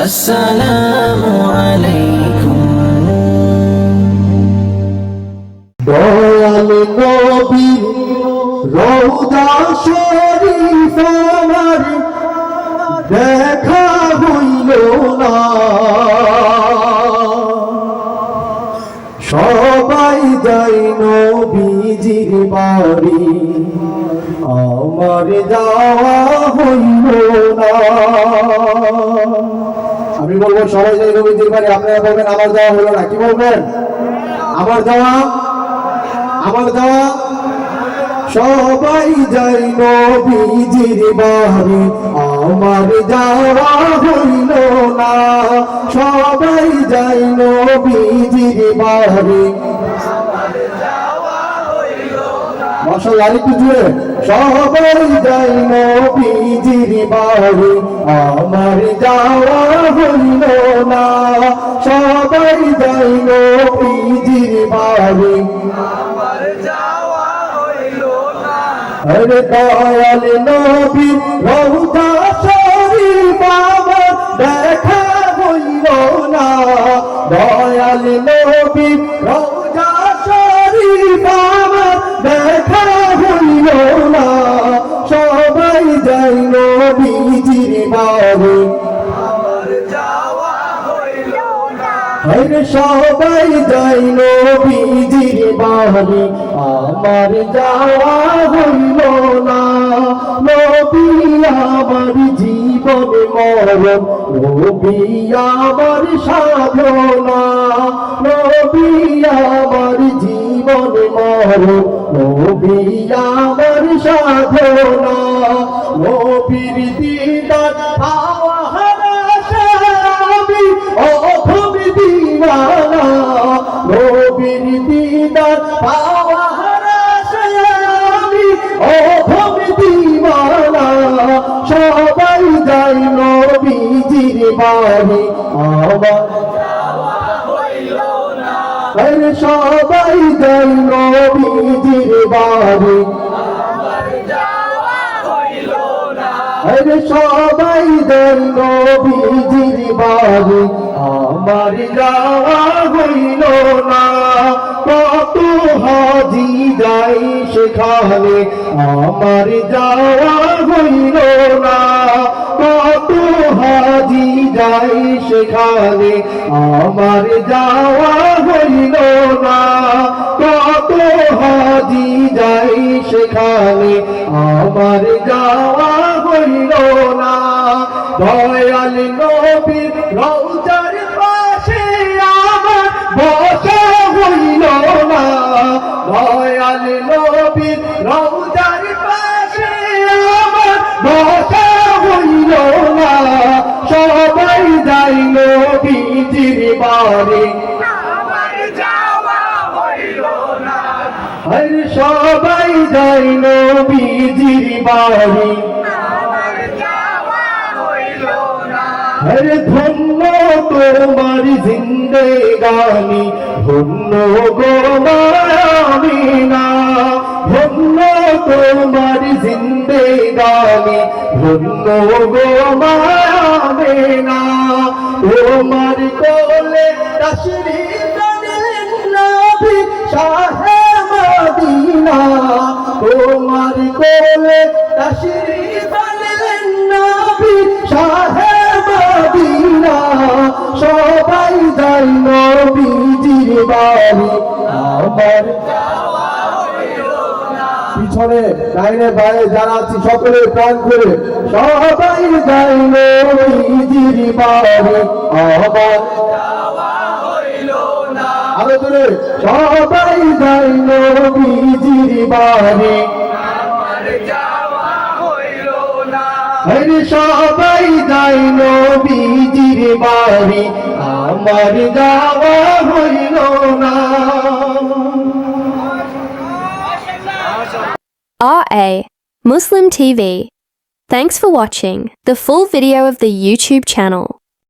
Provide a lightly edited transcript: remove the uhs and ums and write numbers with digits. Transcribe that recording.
আসসালামু আলাইকুম। দয়াল নবীর রওজা শরীফ আমার দেখা হইল না, সবাই যাই নবীজির বাড়ি, আমার যাওয়া হইল না। আমি বলবো সবাই যাই নবীজির বাড়ি, আপনারা বলবেন আমার যাওয়া হলো না। কি বলবেন? আমার যাওয়া, আমার যাওয়া। সবাই যাই নবীজির বাড়ি, আমার যাওয়া হইল না, সবাই যাই নবীজির বাড়ি। মাশাআল্লাহ, আরেকটু জোরে। সবাই যাই নবীজির বাড়ি, আমার যাওয়া হইল না, সবাই যাই নবীজির বাড়ি। আরে দয়াল নবীর রওজা শরীফ আমার দেখা হইল না, দয়াল নবীর রওজা শরীফ আমার দেখা হইল না, সবাই যাই নবীজির বাড়ি, সবাই যাই নবীজির বাড়ি, আমার যাওয়া হইল না। নবী আমার জীবন মরণ, নবী আমার সাধনা, নবী আমার জীবন মরণ, নবী আমার সাধনা। নবীর দিদার পাওয়া হারামি অধম দিওয়ানা, নবীর দিদার পাওয়া হারামি অধম দিওয়ানা, সবাই যাই নবীজির বাড়ি, আমার সবাই যাই নবীজির বাড়ি, সবাই যাই নবীজির বাড়ি, আমার যাওয়া হইল না। কত হাজি যাই সেখানে, আমার যাওয়া হইল না, কত হাজি যাই সেখানে, আমার যাওয়া হইল না, কত হাজি যাই সেখানে, আমার যাওয়া হইল না। দয়াল নবীর রওজার পাশে আমার বসা হইল না, দয়াল নবীর রওজার পাশে আমার বসা হইল না, সবাই যাই নবীজির বাড়ি, সবাই যাই নবীজির বাড়ি। ধন্য তোমার জিন্দেগানি, ধন্য গো আমিনা, ধন্য তোমার জিন্দেগানি, ধন্য গো আমিনা। তোমার কোলে তাশরীফ আনলেন নবী শাহে মদিনা, তোমার কোলে তাশরীফ আনলেন নবী শাহে মদিনা, সবাই যাই নবীজির বাড়ি, আমার পিছনে ডাইনে বায়ে যারা আছি সকলে প্রাণ করে সবাই যাই নবীজির বাড়ি, আমার আরো দূরে সবাই যাই নবীজির বাড়ি, সবাই যাই নবীজির বাড়ি, আমার যাওয়া হইল না। RA Muslim TV. Thanks for watching the full video of the YouTube channel.